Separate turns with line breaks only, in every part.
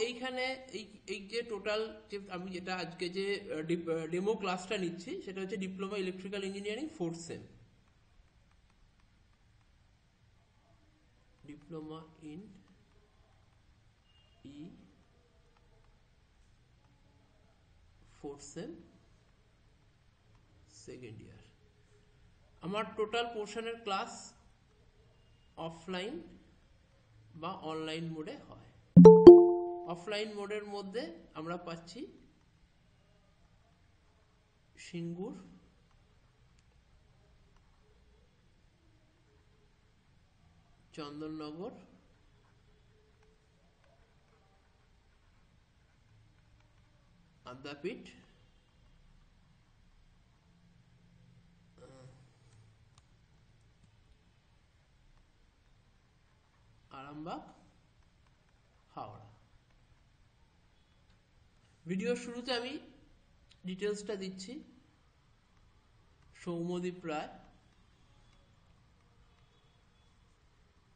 এইখানে এই যে টোটাল যে আমি যেটা আজকে যে ডেমো ক্লাসটা নিচ্ছি সেটা হচ্ছে diploma electrical engineering 4th same, diploma in E 4th same second year. আমার টোটাল পোর্শনের ক্লাস অফলাইন বা অনলাইন মোডে হয়। অফলাইন মোডের মধ্যে আমরা পাচ্ছি সিঙ্গুর, চন্দননগর, আদ্যাপীঠ, আরামবাগ, হাওড়া। ভিডিওর শুরুতে আমি ডিটেলসটা দিচ্ছি। সৌম্যদীপ রায়,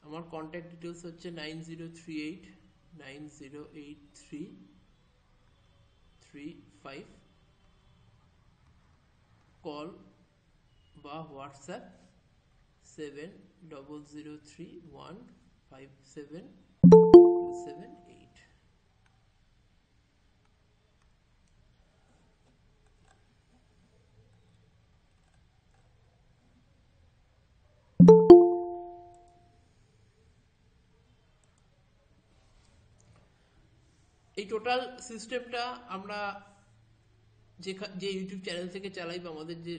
আমার কন্ট্যাক্ট ডিটেলস হচ্ছে 9038908335, কল বা হোয়াটসঅ্যাপ 7003157278। এই টোটাল সিস্টেমটা আমরা যে ইউটিউব চ্যানেল থেকে চালাই বা আমাদের যে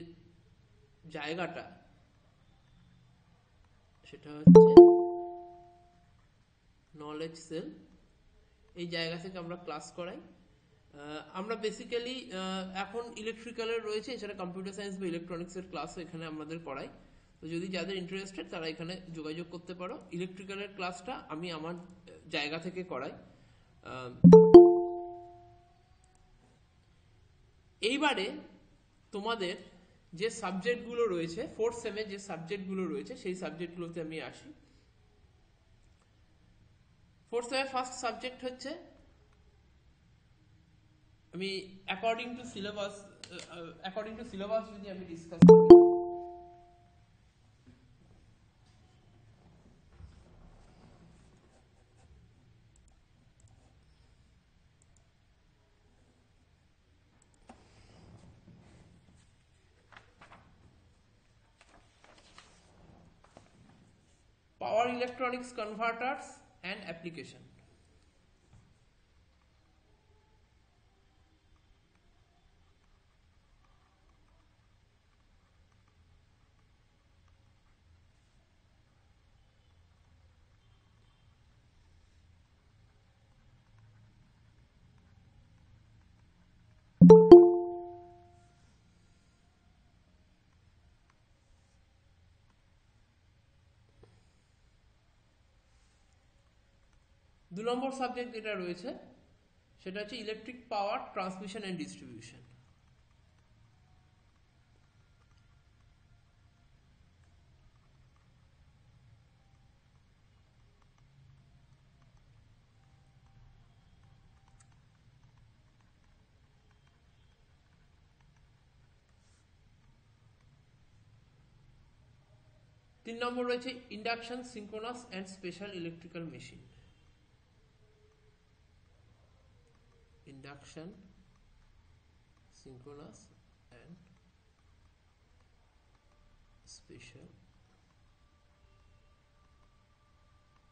জায়গাটা সেটা হচ্ছে নলেজ সেল। এই জায়গা থেকে আমরা ক্লাস করাই। আমরা বেসিক্যালি এখন ইলেকট্রিক্যালের রয়েছে, এছাড়া কম্পিউটার সায়েন্স বা ইলেকট্রনিক্সের ক্লাসও এখানে আমাদের করাই। তো যদি যাদের ইন্টারেস্টেড তারা এখানে যোগাযোগ করতে পারো। ইলেকট্রিক্যালের ক্লাসটা আমি আমার জায়গা থেকে করাই। এইবারে তোমাদের যে সাবজেক্টগুলো রয়েছে 4th সেমে, যে সাবজেক্টগুলো রয়েছে সেই সাবজেক্টগুলোতে আমি আসি। 4th সেমের ফার্স্ট সাবজেক্ট হচ্ছে, আমি অ্যাকর্ডিং টু সিলেবাস যদি আমি ডিসকাস করি, power electronics converters and application. দু নম্বর সাবজেক্ট যেটা রয়েছে সেটা হচ্ছে electric power transmission and distribution. তিন নম্বর রয়েছে induction, synchronous and special electrical machine. Induction, synchronous and special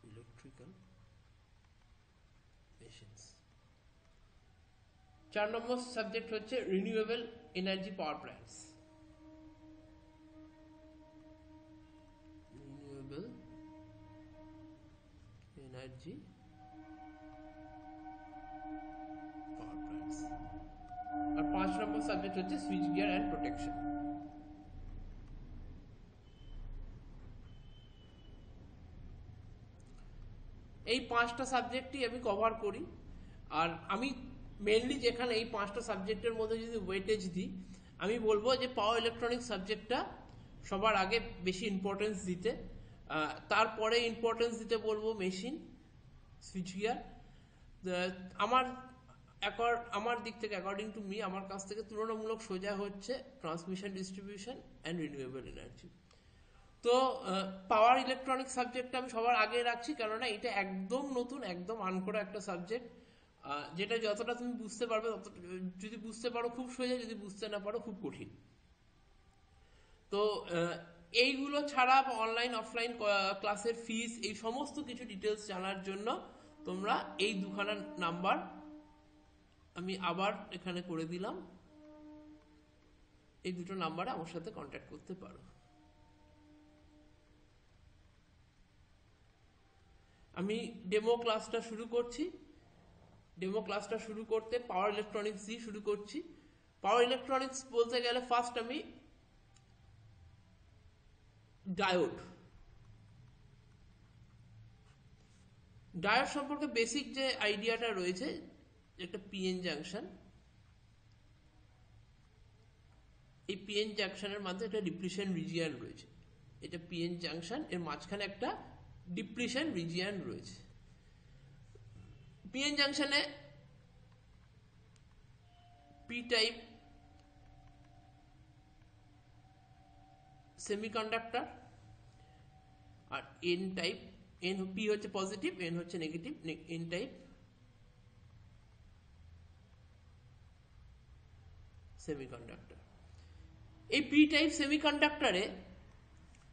electrical machines. 4 নম্বর সাবজেক্ট হচ্ছে renewable energy power plants. Renewable energy power plants. আর 5 নম্বর সাবজেক্ট হচ্ছে সুইচ গিয়ার অ্যান্ড প্রোটেকশন। এই 5টা সাবজেক্টই আমি কভার করি। আর আমি মেনলি যেখানে এই 5টা সাবজেক্টের মধ্যে যদি ওয়েটেজ দিই, আমি বলবো যে পাওয়ার ইলেকট্রনিক্স সাবজেক্টটা সবার আগে বেশি ইম্পর্টেন্স দিতে। তারপরে ইম্পর্টেন্স দিতে বলবো মেশিন, সুইচ গিয়ার। আমার আমার দিক থেকে অ্যাকর্ডিং টু মি, আমার কাছ থেকে তুলনামূলক সোজা হচ্ছে transmission, distribution and renewable energy. তো পাওয়ার ইলেকট্রনিক সাবজেক্টটা আমি সবার আগে রাখছি, কেননা এটা একদম নতুন, একদম আনকোরা একটা সাবজেক্ট, যেটা যতটা তুমি বুঝতে পারবে, যদি বুঝতে পারো খুব সোজা, যদি বুঝতে না পারো খুব কঠিন। তো এইগুলো ছাড়া অনলাইন অফলাইন ক্লাসের ফিস, এই সমস্ত কিছু ডিটেলস জানার জন্য তোমরা এই দুখানা নাম্বার আমি আবার এখানে করে দিলাম, এই দুটো নাম্বারে আমার সাথে কন্ট্যাক্ট করতে পারো। আমি ডেমো ক্লাসটা শুরু করছি। ডেমো ক্লাসটা শুরু করতে পাওয়ার ইলেকট্রনিক্স দিয়ে শুরু করছি। পাওয়ার ইলেকট্রনিক্স বলতে গেলে ফার্স্ট আমি ডায়োড সম্পর্কে বেসিক যে আইডিয়াটা রয়েছে, একটা পিএন জাংশন, এই পিএন জাংশনের মধ্যে একটা ডিপ্লিশন রিজিয়ান রয়েছে। এটা পিএন জাংশন, এর মাঝখানে একটা ডিপ্লিশন রিজিয়ান রয়েছে। পিএন জাংশনে পি টাইপ সেমিকন্ডাক্টর আর এন টাইপ, পি হচ্ছে পজিটিভ, এন হচ্ছে নেগেটিভ, এন টাইপ সেমিকন্ডাক্টর। এই পি টাইপ সেমিকন্ডাক্টরে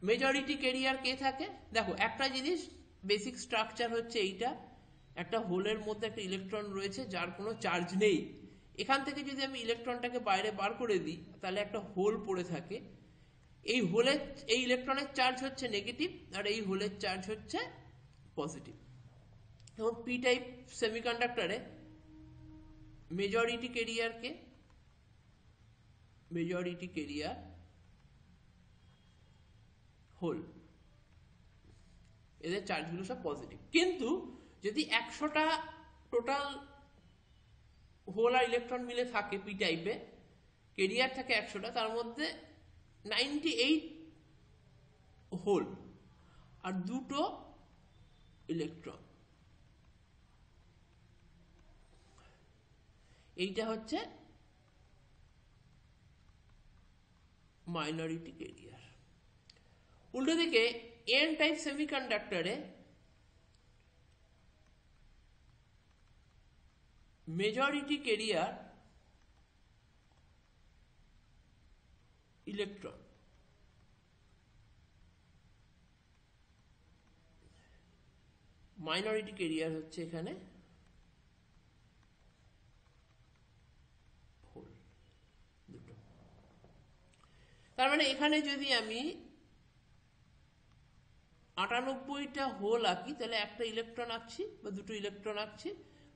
মেজরিটি ক্যারিয়ার কে থাকে? দেখো, একটা জিনিস বেসিক স্ট্রাকচার হচ্ছে এইটা, একটা হোলের মধ্যে একটা ইলেকট্রন রয়েছে যার কোনো চার্জ নেই। এখান থেকে যদি আমি ইলেকট্রনটাকে বাইরে বার করে দিই, তাহলে একটা হোল পড়ে থাকে। এই হোলের, এই ইলেকট্রনের চার্জ হচ্ছে নেগেটিভ আর এই হোলের চার্জ হচ্ছে পজিটিভ। এবং পি টাইপ সেমিকন্ডাক্টরে মেজরিটি ক্যারিয়ারকে, মেজরিটি ক্যারিয়ার হোল, এদের চার্জগুলো সব পজিটিভ। কিন্তু যদি 100টা টোটাল হোল আর ইলেকট্রন মিলে থাকে, পি টাইপে ক্যারিয়ার থাকে 100টা, তার মধ্যে 98 হোল আর 2টো ইলেকট্রন, এইটা হচ্ছে মাইনরিটি ক্যারিয়ার। উল্টো দিকে এন টাইপ সেমিকন্ডাক্টরে majority carrier electron, minority carrier হচ্ছে এখানে হোল দুটো। তার মানে এখানে যদি আমি 98টা হোল আঁকি, তাহলে একটা ইলেকট্রন আঁকছি বা দুটো ইলেকট্রন আঁকছি।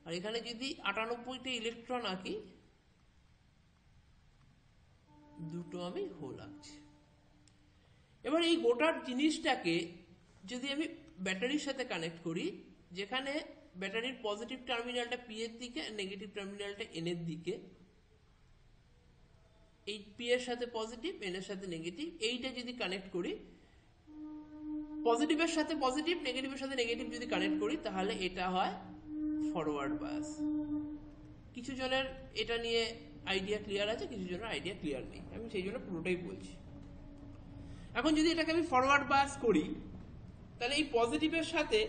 আর এখানে যদি 98টা ইলেকট্রন আঁকি, দুটো আমি হোল আঁকছি। এবার এই গোটার জিনিসটাকে যদি আমি ব্যাটারির সাথে কানেক্ট করি, যেখানে ব্যাটারির পজিটিভ টার্মিনালটা পি এর দিকে, নেগেটিভ টার্মিনালটা এন এর দিকে, এই পি এর সাথে পজিটিভ, এন এর সাথে নেগেটিভ, এইটা যদি কানেক্ট করি, পজিটিভের সাথে পজিটিভ, নেগেটিভের সাথে নেগেটিভ যদি কানেক্ট করি, তাহলে এটা হয় ফরওয়ার্ড বায়াস। কিছু জনের এটা নিয়ে আইডিয়া ক্লিয়ার আছে, কিছু জনের আইডিয়া ক্লিয়ার নেই, আমি সেই জন্য পুরোটাই বলছি। এখন যদি এটাকে আমি ফরওয়ার্ড বায়াস করি, তাহলে এই পজিটিভের সাথে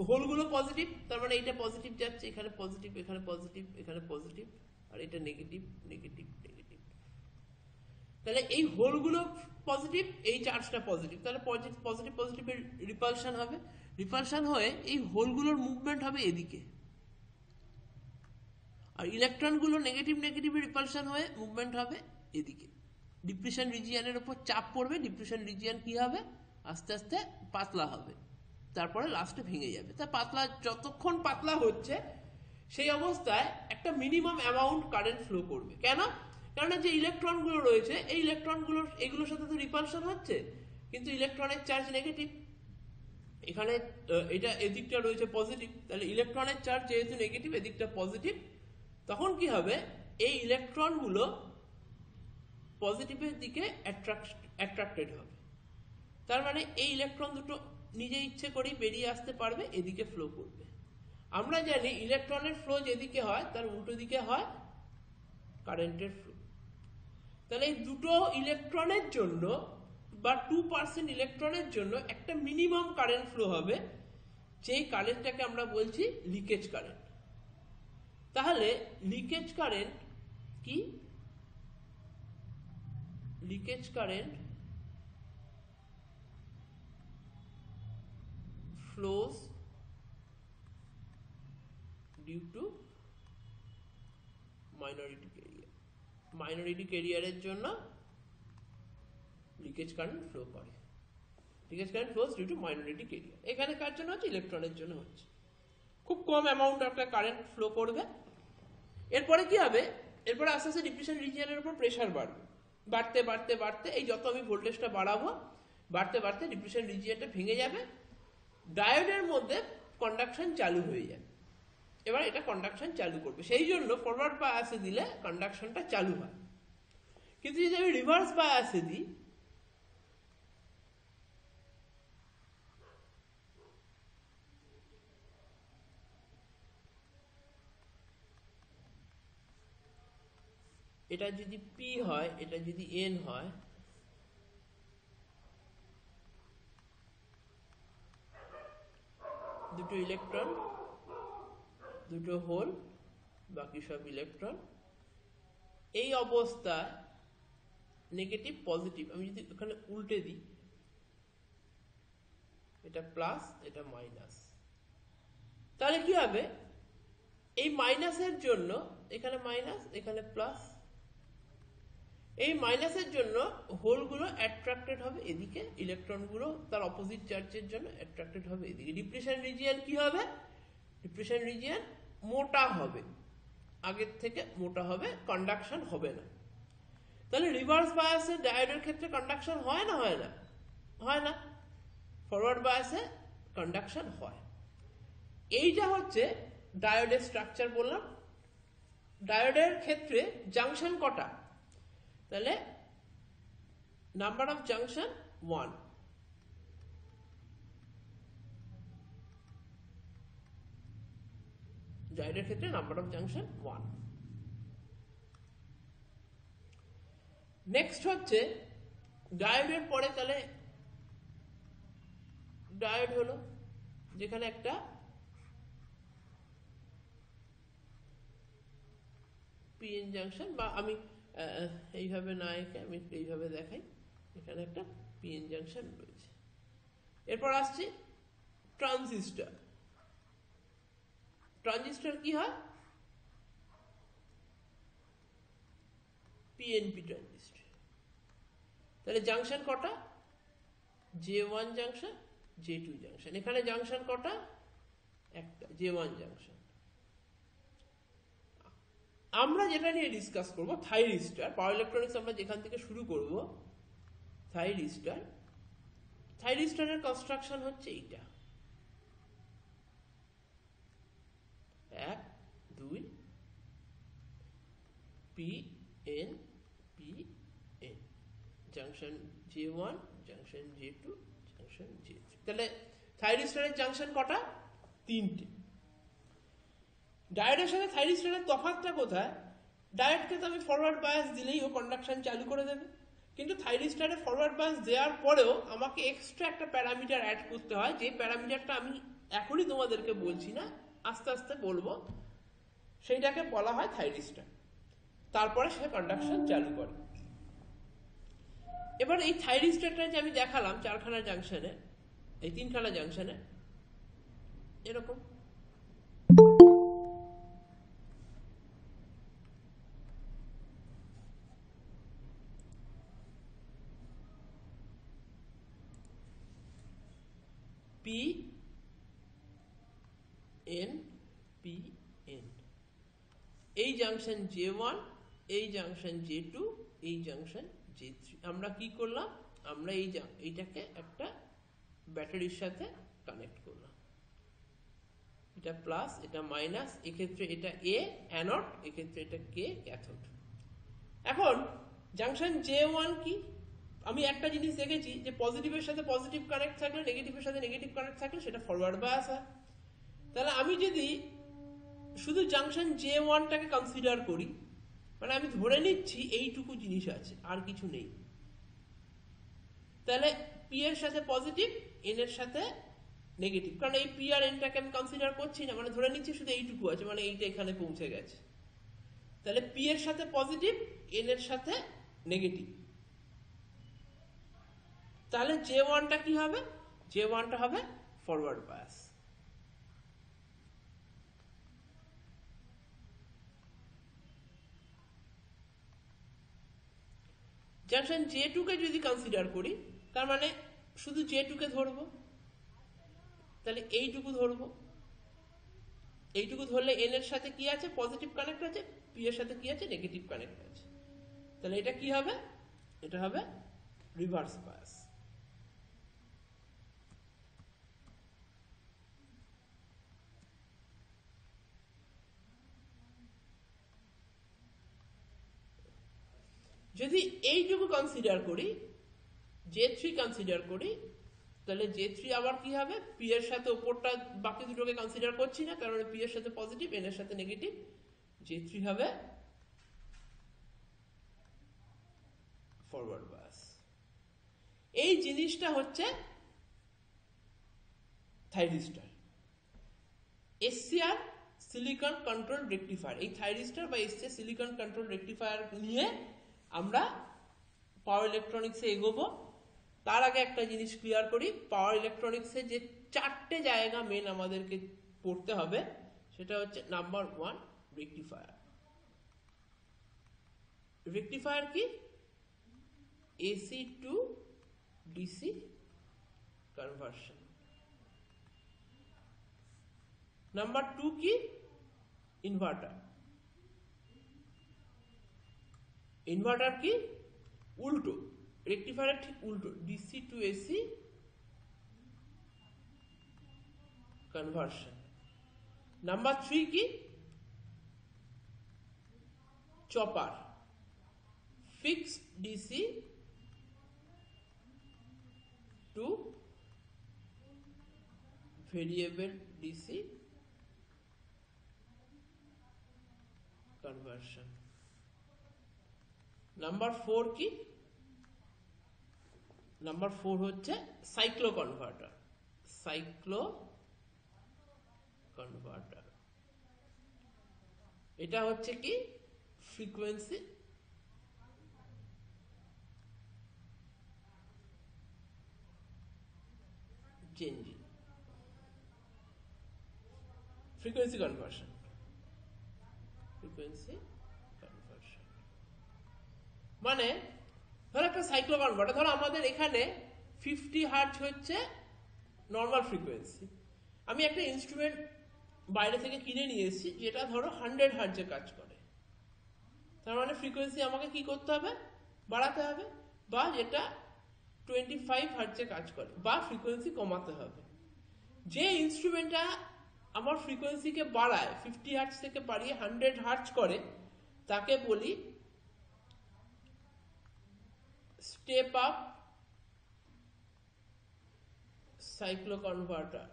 হোলগুলো পজিটিভ, তার মানে এটা পজিটিভ যাচ্ছে, এখানে পজিটিভ, এখানে পজিটিভ, এখানে পজিটিভ, আর এটা নেগেটিভ, নেগেটিভ, নেগেটিভ। তাহলে এই হোলগুলো পজিটিভ, এই চার্জটা পজিটিভ, তাহলে পজিটিভ পজিটিভের রিপালশন হবে। রিপালশন হয়ে এই হোলগুলোর মুভমেন্ট হবে এদিকে, আর ইলেকট্রনগুলো নেগেটিভ নেগেটিভের রিপালশন হয়ে মুভমেন্ট হবে এদিকে। ডিপ্রেশন রিজিয়ানের উপর চাপ পড়বে, ডিপ্রেশন রিজিয়ান কি হবে? আস্তে আস্তে পাতলা হবে, তারপরে লাস্টে ভেঙে যাবে। তা পাতলা, যতক্ষণ পাতলা হচ্ছে সেই অবস্থায় একটা মিনিমাম অ্যামাউন্ট কারেন্ট ফ্লো করবে। কেন? কারণ যে ইলেকট্রনগুলো রয়েছে, এই ইলেকট্রনগুলো এগুলোর সাথে তো রিপালশন হচ্ছে, কিন্তু ইলেকট্রনের চার্জ নেগেটিভ। এখানে এটা এদিকটা রয়েছে পজিটিভ, তাহলে ইলেকট্রনের চার্জ যেহেতু নেগেটিভ, এদিকটা পজিটিভ, তখন কি হবে? এই ইলেকট্রনগুলো পজিটিভের দিকে অ্যাট্রাক্টেড হবে। তার মানে এই ইলেকট্রন দুটো নিজে ইচ্ছে করেই বেরিয়ে আসতে পারবে, এদিকে ফ্লো করবে। আমরা জানি ইলেকট্রনের ফ্লো যেদিকে হয় তার উল্টো দিকে হয় কারেন্টের ফ্লো। তাহলে এই দুটো ইলেকট্রনের জন্য বা 2% ইলেকট্রনের জন্য একটা মিনিমাম কারেন্ট ফ্লো হবে, যেই কারেন্টটাকে আমরা বলছি লিকেজ কারেন্ট। তাহলে লিকেজ কারেন্ট কি? Leakage current flows due to minority carrier. Minority ক্যারিয়ারের জন্য লিকেজ কারেন্ট ফ্লো করে। Leakage current flows due to minority carrier. এখানে কার জন্য হচ্ছে? ইলেকট্রনের জন্য হচ্ছে। খুব কম অ্যামাউন্ট একটা কারেন্ট ফ্লো করবে। এরপরে কি হবে? এরপরে আস্তে আস্তে ডিপ্লিশন রিজিয়নের উপর প্রেসার বাড়বে, বাড়তে বাড়তে বাড়তে এই যত আমি ভোল্টেজটা বাড়াবো বাড়তে বাড়তে ডিপ্লিশন রিজিয়নটা ভেঙে যাবে, ডায়োডের মধ্যে কন্ডাকশন চালু হয়ে যাবে। এবার এটা কন্ডাকশন চালু করবে, সেই জন্য ফরওয়ার্ড বায়াসে দিলে কন্ডাকশনটা চালু হয়। কিন্তু যদি আমি রিভার্স বায়াসে দিই, এটা যদি পি হয়, এটা যদি এন হয়, দুটো ইলেকট্রন, দুটো হোল, বাকি সব ইলেকট্রন। এই অবস্থায় নেগেটিভ পজিটিভ আমি যদি ওখানে উল্টে দিই, এটা প্লাস এটা মাইনাস, তাহলে কি হবে? এই মাইনাসের জন্য এখানে মাইনাস, এখানে প্লাস। এই মাইনাসের জন্য হোলগুলো অ্যাট্রাক্টেড হবে এদিকে, ইলেকট্রনগুলো তার অপোজিট চার্জের জন্য অ্যাট্রাক্টেড হবে এদিকে। ডিপ্রেশন রিজিয়ন কি হবে? ডিপ্রেশন রিজিয়ন মোটা হবে, আগের থেকে মোটা হবে, কন্ডাকশন হবে না। তাহলে রিভার্স বায়াসে ডায়োডের ক্ষেত্রে কন্ডাকশন হয় না? হয় না? হয় না। ফরওয়ার্ড বায়াসে কন্ডাকশন হয়। এইটা হচ্ছে ডায়োডের স্ট্রাকচার বললাম। ডায়োডের ক্ষেত্রে জাংশন কটা? তাহলে নাম্বার অফ জাংশন 1। ডায়োডের ক্ষেত্রে নাম্বার অফ জাংশন 1। নেক্সট হচ্ছে ডায়োডের পরে, তাহলে ডায়োড হলো যেখানে একটা পিএন জাংশন, বা আমি এইভাবে না এঁকে আমি এইভাবে দেখাই, এখানে একটা পিএন জাংশন রয়েছে। এরপর আসছে ট্রানজিস্টর। ট্রানজিস্টর কি হয়? PNP transistor. তাহলে জাংশন কটা? J1 junction, J2 junction. এখানে জাংশন কটা? একটা, J1 জাংশন। আমরা যেটা নিয়ে ডিসকাস করব থাইরিস্টার, পাওয়ার ইলেকট্রনিক্স আমরা যেখান থেকে শুরু করব, থাইরিস্টার। থাইরিস্টারের কনস্ট্রাকশন হচ্ছে এইটা, 1 2 P N P N, junction J1, junction J2, junction J3। তাহলে থাইরিস্টারের জাংশন কটা? 3টে। ডায়োডের সাথে থাইরিস্টারের তফাৎটা কোথায়? ডায়োডকে তো আমি ফরওয়ার্ড বায়াস দিলেই ও কন্ডাকশন চালু করে দেবে, কিন্তু থাইরিস্টারে ফরওয়ার্ড বায়াস দেওয়ার পরেও আমাকে এক্সট্রা একটা প্যারামিটার অ্যাড করতে হয়, যে প্যারামিটারটা আমি এখনই তোমাদেরকে বলছি না, আস্তে আস্তে বলবো। সেইটাকে বলা হয় থাইরিস্টার। তারপরে সে কন্ডাকশন চালু করে। এবার এই থাইরিস্টারটা যে আমি দেখালাম 4খানা জাংশনে, এই 3খানা জাংশনে এরকম পি এন পি এন, এই জাংশন J1, এই জাংশন J2, এই জাংশন J3। আমরা কি করলাম? আমরা এইটাকে একটা ব্যাটারির সাথে কানেক্ট করলাম। এটা প্লাস, এটা মাইনাস, এক্ষেত্রে এটা এ অ্যানোড, এক্ষেত্রে এটা কে ক্যাথোড। এখন জাংশন J1 কি? আমি একটা জিনিস দেখেছি যে পজিটিভের সাথে পজিটিভ কানেক্ট থাকলে, নেগেটিভের সাথে নেগেটিভ কানেক্ট থাকলে সেটা ফরওয়ার্ড বায়াস হয়। তাহলে আমি যদি শুধু জাংশন J1টাকে কনসিডার করি, মানে আমি ধরে নিচ্ছি এইটুকু জিনিস আছে, আর কিছু নেই, তাহলে পি এর সাথে পজিটিভ, এন এর সাথে নেগেটিভ, কারণ এই পি আর এনটাকে আমি কনসিডার করছি না, মানে ধরে নিচ্ছি শুধু এইটুকু আছে, মানে এইটা এখানে পৌঁছে গেছে। তাহলে পি এর সাথে পজিটিভ, এন এর সাথে নেগেটিভ, তাহলে J1টা কি হবে? J1টা হবে ফরওয়ার্ড বায়াস। জাংশন J2 কে যদি কনসিডার করি, তার মানে শুধু J2 কে ধরবো, তাহলে এইটুকু ধরবো, এইটুকু ধরলে এন এর সাথে কি আছে? পজিটিভ কানেক্ট আছে, পি এর সাথে কি আছে? নেগেটিভ কানেক্ট আছে। তাহলে এটা কি হবে? এটা হবে রিভার্স বায়াস। যদি এইটুকু কনসিডার করি, J3 কনসিডার করি, তাহলে J3 আবার কি হবে? পি এর সাথে উপরটা বাকি দুটোকে কনসিডার করছি না, কারণ পি এর সাথে পজিটিভ, এন এর সাথে নেগেটিভ, J3 হবে ফরওয়ার্ড বায়াস। এই জিনিসটা হচ্ছে থাইরিস্টার, এসসিআর সিলিকন কন্ট্রোল রেকটিফায়ার। এই থাইরিস্টার বা এসসিআর সিলিকন কন্ট্রোল রেকটিফায়ার নিয়ে আমরা পাওয়ার ইলেকট্রনিক্সে এগোবো। তার আগে একটা জিনিস ক্লিয়ার করি, পাওয়ার ইলেকট্রনিক্সে যে চারটে জায়গা মেন আমাদেরকে পড়তে হবে, সেটা হচ্ছে নাম্বার 1 রেকটিফায়ার। রেকটিফায়ার কি? AC two DC conversion. Number 2 কি? ইনভার্টার। ইনভার্টার কি? উল্টো, রেকটিফায়ারের ঠিক উল্টো, DC to AC conversion. Number 3 কি? Chopper, fixed DC two variable DC conversion. Number 4 কি? নাম্বার 4 হচ্ছে সাইক্লো কনভার্টার। সাইক্লো কনভার্টার এটা হচ্ছে কি? Frequency changing, frequency conversion, frequency conversion. মানে ধরো একটা সাইক্লো কনভার্টার, ধরো আমাদের এখানে 50 হার্জ হচ্ছে নর্মাল ফ্রিকোয়েন্সি, আমি একটা ইনস্ট্রুমেন্ট বাইরে থেকে কিনে নিয়ে এসেছি যেটা ধরো 100 হার্জে কাজ করে, তার মানে ফ্রিকোয়েন্সি আমাকে কি করতে হবে? বাড়াতে হবে, বা যেটা 25 হার্জে কাজ করে, বা ফ্রিকোয়েন্সি কমাতে হবে। যে ইনস্ট্রুমেন্টটা আমার ফ্রিকোয়েন্সিকে বাড়ায়, 50 হার্জ থেকে বাড়িয়ে 100 হার্জ করে, তাকে বলি স্টেপ আপ সাইক্লো কনভার্টার।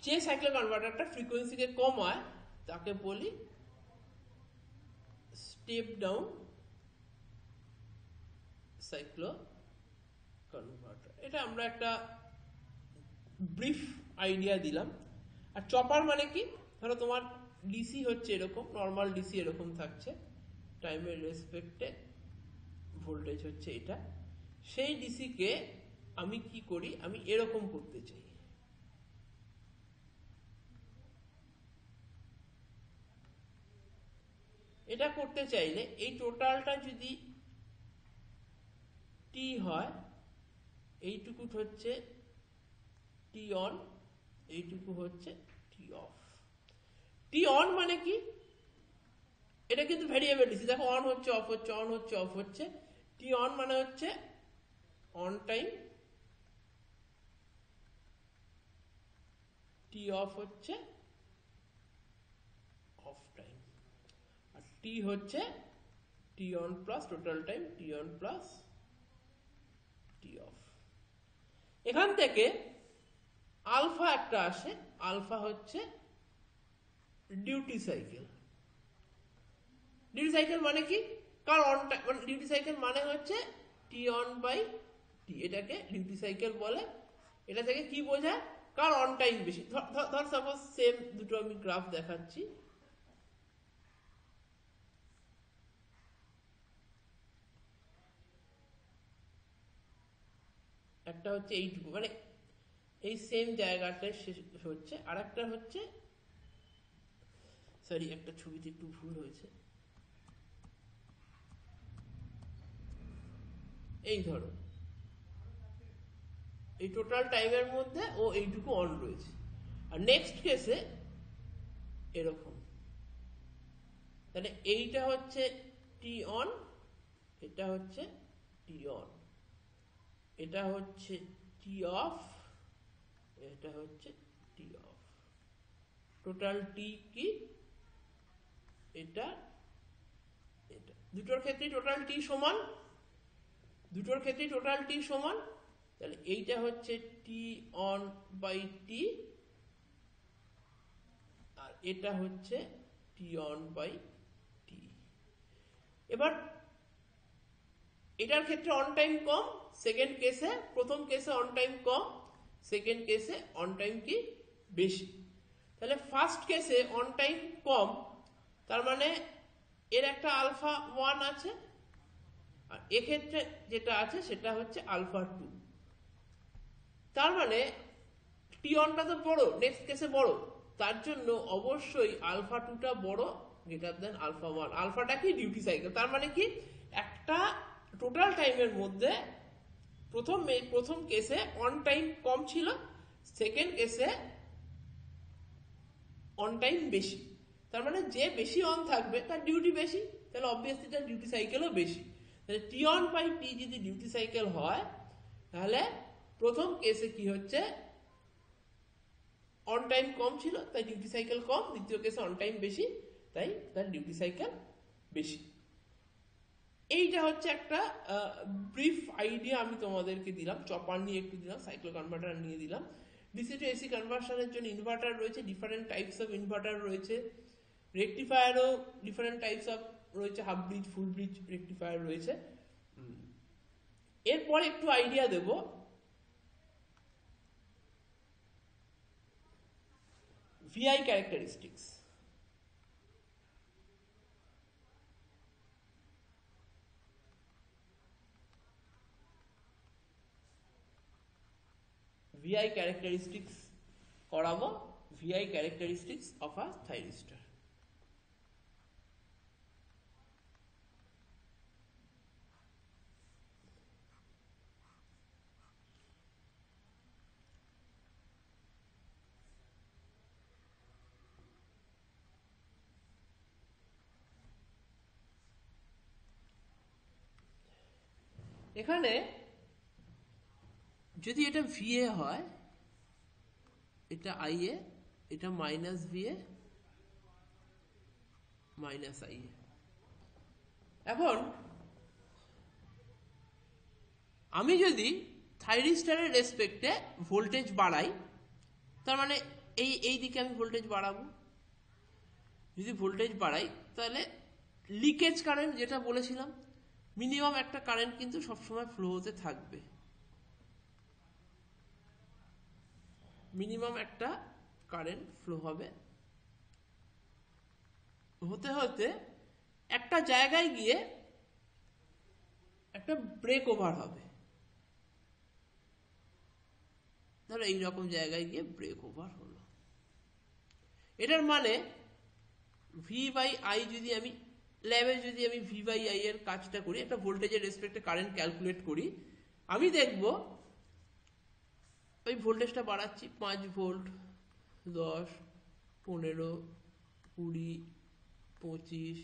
যে সাইক্লো কনভার্টারটা ফ্রিকোয়েন্সিকে কমায় তাকে বলি স্টেপ ডাউন সাইক্লো কনভার্টার। এটা আমরা একটা ব্রিফ আইডিয়া দিলাম। আর চপার মানে কি? ধরো তোমার ডিসি হচ্ছে এরকম, নর্মাল ডিসি এরকম থাকছে, টাইমের রেসপেক্টে ভোল্টেজ হচ্ছে এটা, সেই ডিসিকে আমি কি করি? আমি এরকম করতে চাই। এটা করতে চাইলে এই টোটালটা যদি টি হয়, এইটুকু হচ্ছে টি অন, এইটুকু হচ্ছে টি অফ। টি অন মানে কি? এটা কিন্তু ভেরিয়েবল ডিসি, দেখো অন হচ্ছে অফ হচ্ছে, অন হচ্ছে অফ হচ্ছে। টি অন মানে হচ্ছে অন টাইম, টি অফ হচ্ছে অফ টাইম, আর টি হচ্ছে T on plus total time, T on plus T off. এখান থেকে আলফা একটা আসে, আলফা হচ্ছে ডিউটি সাইকেল। ডিউটি সাইকেল মানে কি? কার অন টাইম, মানে ডিউটি সাইকেল মানে হচ্ছে টি অন বাই টি, এটাকে ডিউটি সাইকেল বলে। এটা থেকে কি বোঝায়? কার অন টাইম বেশি। ধর সাপোজ সেম দুটো আমি গ্রাফ দেখাচ্ছি, একটা হচ্ছে এইটুকু, মানে এই সেম জায়গাটায় শেষ হচ্ছে, আর একটা হচ্ছে, সরি একটা ছবিতে একটু ভুল হয়েছে, এই ধরো এই টোটাল টাইমের মধ্যে ও এইটুকু অন রয়েছে। আর নেক্সট কেসে এরকম, তাহলে এইটা হচ্ছে টি অন, এটা হচ্ছে টি অন, এটা হচ্ছে টি অফ, এটা হচ্ছে টি অফ। টোটাল টি কি? এটা এটা দুটোর ক্ষেত্রে টোটাল টি সমান, দুটোর ক্ষেত্রে টোটাল টি সমান। তাহলে এইটা হচ্ছে টি অন বাই টি, আর এটা হচ্ছে টি অন বাই টি। এবার এটার ক্ষেত্রে অন টাইম কম সেকেন্ড কেসে, প্রথম কেসে অন টাইম কম, সেকেন্ড কেসে অন টাইম কি বেশি। তাহলে ফার্স্ট কেসে অন টাইম কম, তার মানে এর একটা আলফা 1 আছে, আর এক্ষেত্রে যেটা আছে সেটা হচ্ছে আলফা 2। তার মানে টি অনটা তো বড়, নেক্সট কেসে বড়, তার জন্য অবশ্যই আলফা 2টা বড় গ্রেটার দেন আলফা 1। আলফাটা কি? Duty cycle. তার মানে কি? একটা টোটাল টাইমের মধ্যে প্রথম কেসে অন টাইম কম ছিল, সেকেন্ড কেসে অন টাইম বেশি। তার মানে যে বেশি অন থাকবে তার ডিউটি বেশি, তাহলে অবভিয়াসলি তার ডিউটি সাইকেলও বেশি। তাহলে টি অন বাই টি যদি ডিউটি সাইকেল হয়, তাহলে প্রথম কেসে কি হচ্ছে? অন টাইম কম ছিল তাই ডিউটি সাইকেল কম, দ্বিতীয় কেসে অন টাইম বেশি তাই তার ডিউটি সাইকেল বেশি। এইটা হচ্ছে একটা ব্রিফ আইডিয়া আমি তোমাদেরকে দিলাম, চপার নিয়ে একটু দিলাম, সাইক্লো কনভার্টার নিয়ে দিলাম। ডিসি টু এসি কনভার্সনের জন্য ইনভার্টার রয়েছে, ডিফারেন্ট টাইপস অফ ইনভার্টার রয়েছে, রেকটিফায়ারও ডিফারেন্ট টাইপস অফ রয়েছে, হাফ ব্রিজ, ফুল ব্রিজ রেকটিফায়ার রয়েছে। এরপর একটু আইডিয়া দেব ভিআই ক্যারেক্টারিস্টিক্স। VI characteristics করাবো, VI characteristics of a thyristor। এখানে যদি এটা VA হয়, এটা IA, এটা মাইনাস VA মাইনাস IA। এখন আমি যদি থাইরিস্টারের রেসপেক্টে ভোল্টেজ বাড়াই, তার মানে এই দিকে আমি ভোল্টেজ বাড়াবো। যদি ভোল্টেজ বাড়াই তাহলে লিকেজ কারেন্ট যেটা বলেছিলাম, মিনিমাম একটা কারেন্ট কিন্তু সবসময় ফ্লো হতে থাকবে, মিনিমাম একটা কারেন্ট ফ্লো হবে, হতে হতে একটা জায়গায় গিয়ে একটা ব্রেক ওভার হবে। ধরো এইরকম জায়গায় গিয়ে ব্রেক ওভার হলো। এটার মানে ভি বাই আই, যদি আমি ল্যাবে যদি আমি ভি বাই আই এর কাজটা করি, একটা ভোল্টেজের রেসপেক্টে কারেন্ট ক্যালকুলেট করি, আমি দেখব ওই ভোল্টেজটা বাড়াচ্ছি 5 ভোল্ট, 10, 15, 20, 25,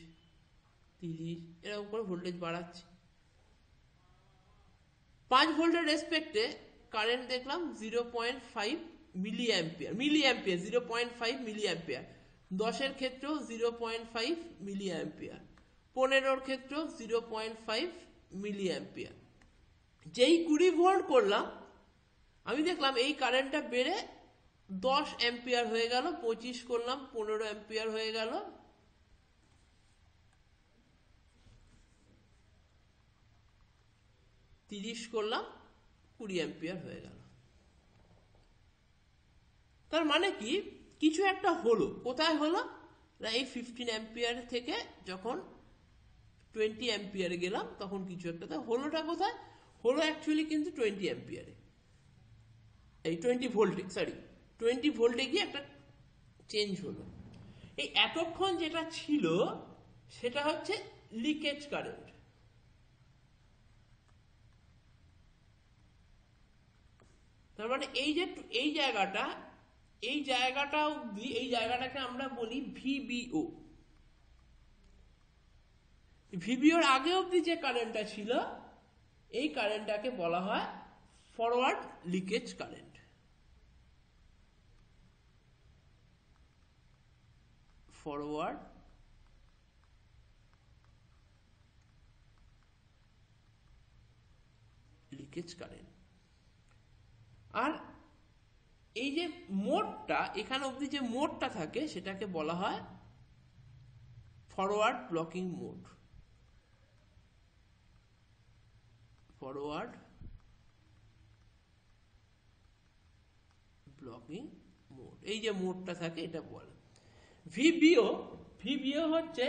30 এরকম করে ভোল্টেজ বাড়াচ্ছি। 5 ভোল্টের রেসপেক্টে কারেন্ট দেখলাম 0.5 মিলি অ্যাম্পিয়ার, 0.5 মিলি অ্যাম্পিয়ার। 10-এর ক্ষেত্রেও 0.5 মিলি অ্যাম্পিয়ার, 15-ওর ক্ষেত্রেও 0.5 মিলি অ্যাম্পিয়ার। যেই 20 ভোল্ট করলাম, আমি দেখলাম এই কারেন্টটা বেড়ে 10 অ্যাম্পিয়ার হয়ে গেল, 25 করলাম 15 অ্যাম্পিয়ার হয়ে গেল, 30 করলাম 20 অ্যাম্পিয়ার হয়ে গেল। তার মানে কি কিছু একটা হলো, কোথায় হলো না এই 15 অ্যাম্পিয়ার থেকে যখন 20 অ্যাম্পিয়ারে গেলাম তখন কিছু একটা হলোটা কোথায় হলো, অ্যাকচুয়ালি কিন্তু 20 অ্যাম্পিয়ারে, এই 20 ভোল্টে, সরি 20 ভোল্টে গিয়ে একটা চেঞ্জ হলো। এই এতক্ষণ যেটা ছিল সেটা হচ্ছে লিকেজ কারেন্ট। তার মানে এই যে এই জায়গাটা অবধি, এই জায়গাটাকে আমরা বলি ভিবিও। ভিবিওর আগে অবধি যে কারেন্টটা ছিল এই কারেন্টটাকে বলা হয় forward leakage current. Forward leakage current. আর এই যে মোডটা, এখানে অবধি যে মোডটা থাকে সেটাকে বলা হয় forward blocking mode. Forward blocking mode, এই যে মোডটা থাকে এটা বলে ভিবিও। ভিবিও হচ্ছে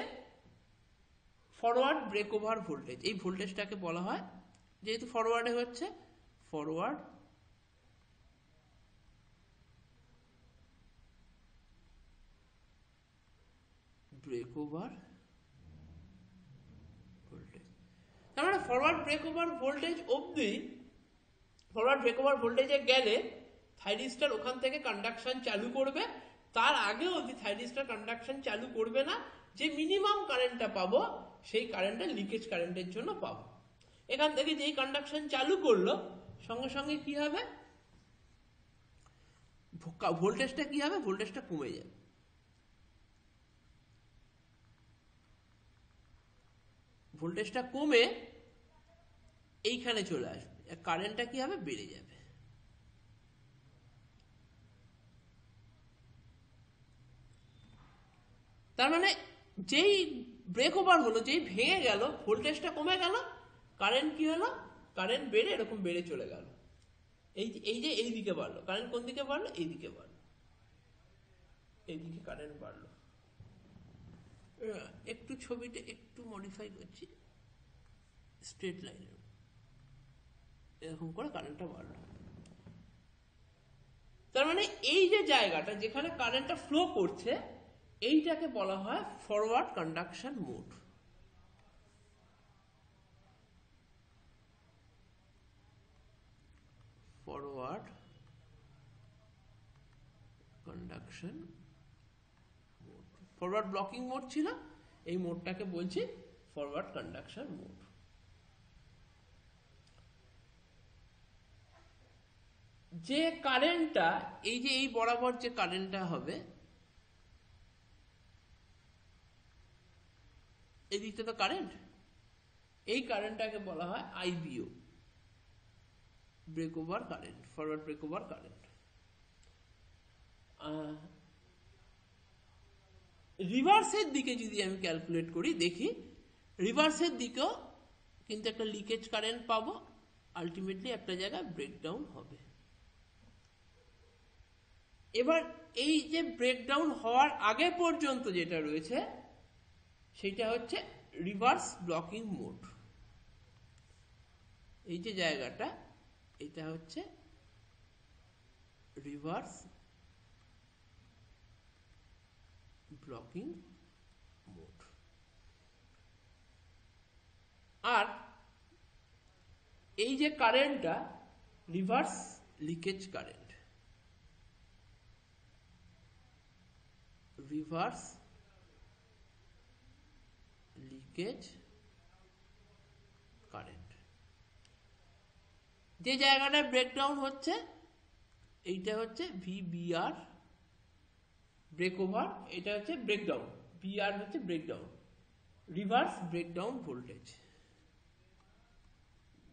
ফরওয়ার্ড ব্রেক ওভার ভোল্টেজ। এই ভোল্টেজটাকে বলা হয়, যেহেতু ফরওয়ার্ডে হচ্ছে, ফরওয়ার্ড ব্রেক ওভার ভোল্টেজ। তার মানে ফরওয়ার্ড ব্রেক ওভার ভোল্টেজ অবধি, ফরওয়ার্ড ব্রেক ওভার ভোল্টেজে গেলে থাইরিস্টার ওখান থেকে কন্ডাকশন চালু করবে, তার আগে অবধি থাইরিস্টার কন্ডাকশন চালু করবে না। যে মিনিমাম কারেন্টটা পাবো সেই কারেন্টটা লিকেজ কারেন্টের জন্য পাবো। এখান থেকে যেই কন্ডাকশন চালু করলো সঙ্গে সঙ্গে কি হবে, ভোল্টেজটা কি হবে, ভোল্টেজটা কমে যাবে। ভোল্টেজটা কমে এইখানে চলে আসবে, কারেন্টটা কি হবে, বেড়ে যাবে। তার মানে যেই ব্রেক ওভার হলো, যেই ভেঙে গেল, ভোল্টেজটা কমে গেল, কারেন্ট কি হলো, কারেন্ট বেড়ে এরকম বেড়ে চলে গেল। এই যে এই দিকে বাড়লো কারেন্ট, কোন দিকে বাড়লো, এই দিকে বাড়লো, এইদিকে কারেন্ট বাড়লো। একটু ছবিটা একটু মডিফাই করছি, স্ট্রেট লাইনের এরকম করে কারেন্টটা বাড়লো। তার মানে এই যে জায়গাটা যেখানে কারেন্টটা ফ্লো করছে এইটাকে বলা হয় forward conduction mode. Forward conduction mode. Forward blocking mode ছিল, এই মোডটাকে বলছি ফরওয়ার্ড কন্ডাকশন মোড। যে কারেন্টটা, এই যে এই বরাবর যে কারেন্টটা হবে, এই দিকটা তো কারেন্ট, এই কারেন্টটাকে বলা হয় IBO, break over current, forward break over current. রিভার্সের দিকে যদি আমি ক্যালকুলেট করি, দেখি রিভার্সের দিকেও কিন্তু একটা লিকেজ কারেন্ট পাবো, আলটিমেটলি একটা জায়গায় ব্রেকডাউন হবে। এবার এই যে ব্রেকডাউন হওয়ার আগে পর্যন্ত যেটা রয়েছে সেটা হচ্ছে রিভার্স ব্লকিং মোড। এই যে জায়গাটা, এটা হচ্ছে রিভার্স ব্লকিং মোড। আর এই যে কারেন্টটা reverse leakage current, reverse leakage current. যে জায়গাটা ব্রেকডাউন হচ্ছে এইটা হচ্ছে ভিবিআর, ব্রেক ওভার, এটা হচ্ছে ব্রেকডাউন, বিআর হচ্ছে breakdown, reverse breakdown voltage,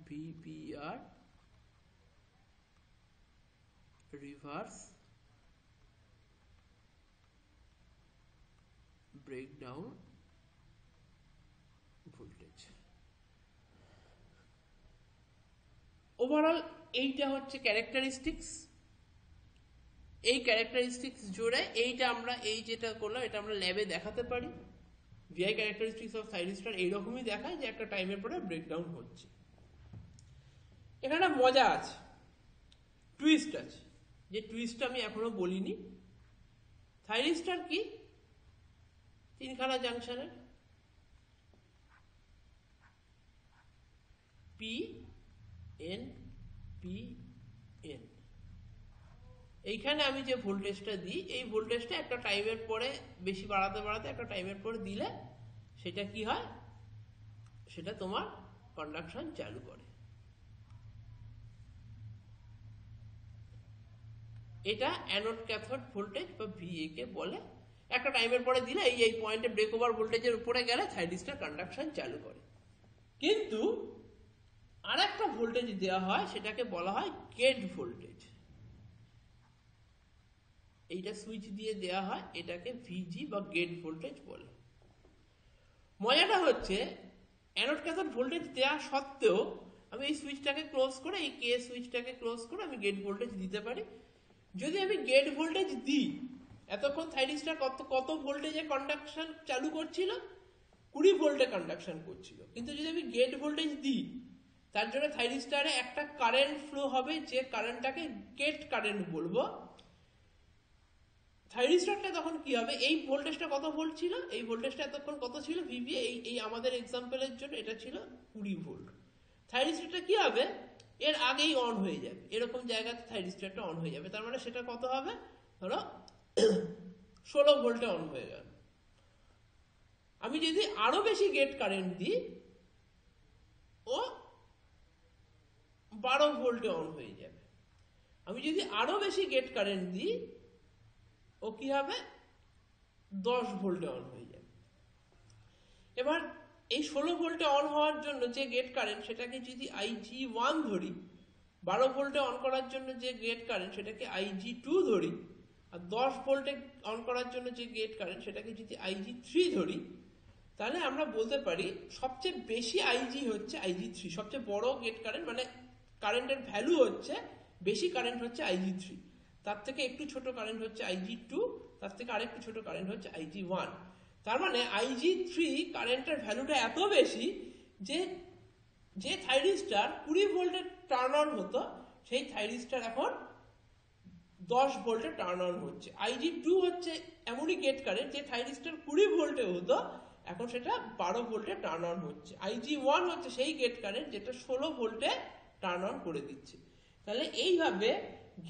VBR reverse breakdown voltage. Overall এইটা হচ্ছে ক্যারেক্টারিস্টিক্স। এই ক্যারেক্টারিস্টিক্স জুড়ে এইটা আমরা এই যেটা করলাম এটা আমরা ল্যাবে দেখাতে পারি। ভিআই ক্যারেক্টারিস্টিক্স অফ থাইরিস্টার এইরকমই দেখায় যে একটা টাইমের পরে ব্রেকডাউন হচ্ছে। এখানে মজা আছে, টুইস্ট আছে, যে টুইস্টটা আমি এখনো বলিনি। থাইরিস্টার কি? তিনখানা জাংশনের পি এন পি এন। এইখানে আমি যে ভোল্টেজটা দিই এই ভোল্টেজটা একটা টাইমের পরে বেশি বাড়াতে বাড়াতে একটা টাইমের পরে দিলে সেটা কি হয়, সেটা তোমার কন্ডাকশন চালু করে। এটা অ্যানোড ক্যাথোড ভোল্টেজ বা ভিএ কে বলে। একটা টাইমের পরে দিলে এই পয়েন্টে ব্রেক ওভার ভোল্টেজের উপরে গেলে থাইরিস্টার কন্ডাকশন চালু করে। কিন্তু আর একটা ভোল্টেজ দেওয়া হয় সেটাকে বলা হয় গেট ভোল্টেজ। এইটা সুইচ দিয়ে দেওয়া হয়, এটাকে ভিজি বা গেট ভোল্টেজ বলে। মজাটা হচ্ছে অ্যানোড ক্যাথোড ভোল্টেজ দেওয়া সত্ত্বেও আমি এই সুইচটাকে ক্লোজ করে, এই কে সুইচটাকে ক্লোজ করে আমি গেট ভোল্টেজ দিতে পারি। যদি আমি গেট ভোল্টেজ দিই, এতক্ষণ থাইরিস্টার কত ভোল্টেজে কন্ডাকশন চালু করছিল? 20 ভোল্টে কন্ডাকশন করছিল। কিন্তু যদি আমি গেট ভোল্টেজ দিই তার জন্য থাইরিস্টারে একটা কারেন্ট ফ্লো হবে, যে কারেন্টটাকে গেট কারেন্ট বলবো। থাইরিস্টারটা তখন কি হবে, এই ভোল্টেজটা কত ভোল্ট ছিল, এই ভোল্টেজটা এতক্ষণ কত ছিল ভিভিএ, এই আমাদের এক্সাম্পলের জন্য এটা ছিল 20 ভোল্ট। থাইরিস্টারটা কি হবে, এর আগেই অন হয়ে যাবে, এরকম জায়গাতে থাইরিস্টারটা অন হয়ে যাবে। তার মানে সেটা কত হবে, ধরো 16 ভোল্টে অন হয়ে গেল। আমি যদি আরো বেশি গেট কারেন্ট দিই ও 12 ভোল্টে অন হয়ে যাবে। আমি যদি আরো বেশি গেট কারেন্ট দিই ও কি হবে, 10 ভোল্টে অন হয়ে যাবে। এবার এই 16 ভোল্টে অন হওয়ার জন্য যে গেট কারেন্ট সেটাকে যদি IG1 ধরি, 12 ভোল্টে অন করার জন্য যে গেট কারেন্ট সেটাকে IG2 ধরি, আর 10 ভোল্টে অন করার জন্য যে গেট কারেন্ট সেটাকে যদি IG3 ধরি, তাহলে আমরা বলতে পারি সবচেয়ে বেশি আইজি হচ্ছে IG3। সবচেয়ে বড় গেট কারেন্ট মানে কারেন্টের ভ্যালু হচ্ছে, বেশি কারেন্ট হচ্ছে IG3, তার থেকে একটু ছোট কারেন্ট হচ্ছে IG2, তার থেকে আরেকটু ছোট কারেন্ট হচ্ছে IG1। তার মানে IG3 কারেন্টের ভ্যালুটা এত বেশি যে যে থাইরিস্টার 20 ভোল্টে টার্ন অন হতো সেই থাইরিস্টার এখন 10 ভোল্টে টার্ন অন হচ্ছে। IG2 হচ্ছে এমনই গেট কারেন্ট যে থাইরিস্টার 20 ভোল্টে হতো এখন সেটা 12 ভোল্টে টার্ন অন হচ্ছে। IG1 হচ্ছে সেই গেট কারেন্ট যেটা 16 ভোল্টে টার্ন অন করে দিচ্ছে। তাহলে এইভাবে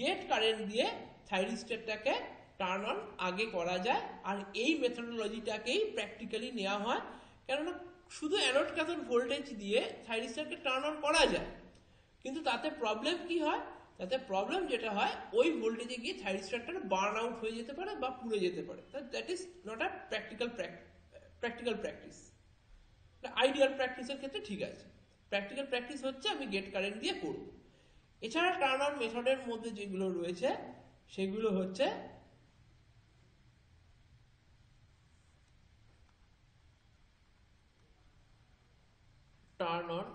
গেট কারেন্ট দিয়ে থাইরিস্টারটাকে টার্ন অন আগে করা যায়। আর এই মেথডোলজিটাকেই প্র্যাকটিক্যালি নেওয়া হয়, কেননা শুধু অ্যানোড ক্যাথোড ভোল্টেজ দিয়ে থাইরিস্টারকে টার্ন অন করা যায়, কিন্তু তাতে প্রবলেম কি হয়, তাতে প্রবলেম যেটা হয় ওই ভোল্টেজে গিয়ে থাইরিস্টারটা বার্ন আউট হয়ে যেতে পারে বা পুড়ে যেতে পারে। That is not a practical practice. Ideal প্র্যাকটিসের ক্ষেত্রে ঠিক আছে, প্র্যাকটিক্যাল প্র্যাকটিস হচ্ছে আমি গেট কারেন্ট দিয়ে করব। এছাড়া টার্ন অন মেথডের মধ্যে যেগুলো রয়েছে সেগুলো হচ্ছে টার্ন অন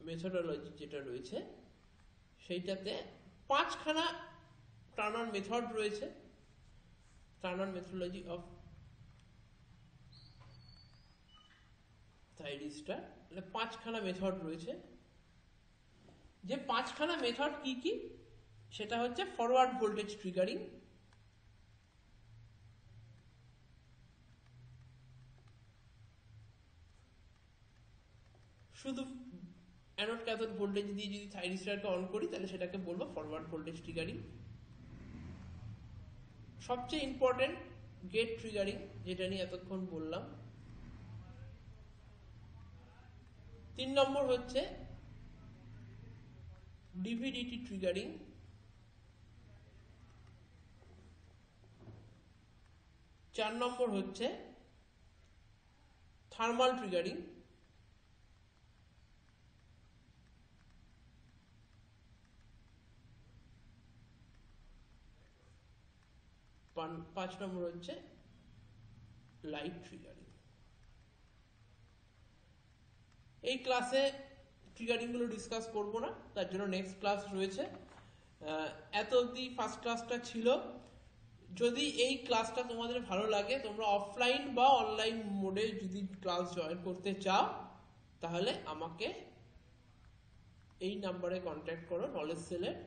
মেথডোলজি যেটা রয়েছে সেইটাতে 5খানা টার্ন অন মেথড রয়েছে। Turn on methodology of thyristor, 5খানা মেথড রয়েছে। যে 5খানা মেথড কি কি, সেটা হচ্ছে ফরওয়ার্ড ভোল্টেজ ট্রিগারিং, শুধু অ্যানোড ক্যাথোড ভোল্টেজ দিয়ে যদি থাইরিস্টারকে অন করি তাহলে সেটাকে বলবো ফরওয়ার্ড ভোল্টেজ ট্রিগারিং। সবচেয়ে ইম্পর্টেন্ট গেট ট্রিগারিং, যেটা নিয়ে এতক্ষণ বললাম। 3 নম্বর হচ্ছে ডিভিডিটি ট্রিগারিং। 4 নম্বর হচ্ছে থার্মাল ট্রিগারিং। 5 5 নম্বর হচ্ছে লাইট ট্রিগারিং। এই ক্লাসে ট্রিগারিং গুলো ডিসকাস করব না, তার জন্য নেক্সট ক্লাস রয়েছে। এত অবধি ফার্স্ট ক্লাসটা ছিল। যদি এই ক্লাসটা তোমাদের ভালো লাগে, তোমরা অফলাইন বা অনলাইন মোডে যদি ক্লাস জয়েন করতে চাও, তাহলে আমাকে এই নাম্বারে কন্ট্যাক্ট করো, নলেজ সেলের।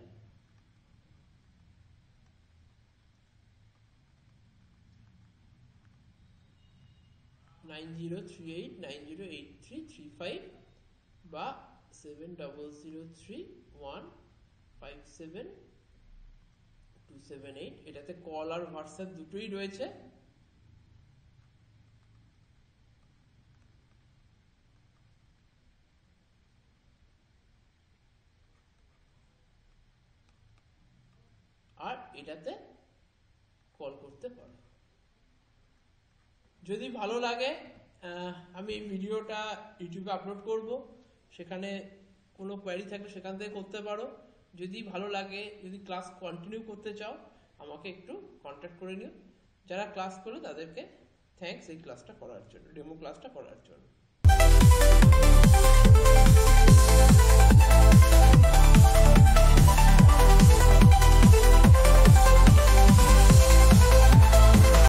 (9038908335) বা 7003157278। এটাতে কল আর হোয়াটসঅ্যাপ দুটোই রয়েছে। আর এটাতে কল করতে পারো। যদি ভালো লাগে, আমি এই ভিডিওটা ইউটিউবে আপলোড করব, সেখানে কোনো কোয়ারি থাকলে সেখান থেকে করতে পারো। যদি ভালো লাগে, যদি ক্লাস কন্টিনিউ করতে চাও, আমাকে একটু কন্ট্যাক্ট করে নিও। যারা ক্লাস করলো তাদেরকে থ্যাঙ্কস এই ক্লাসটা করার জন্য, ডেমো ক্লাসটা করার জন্য।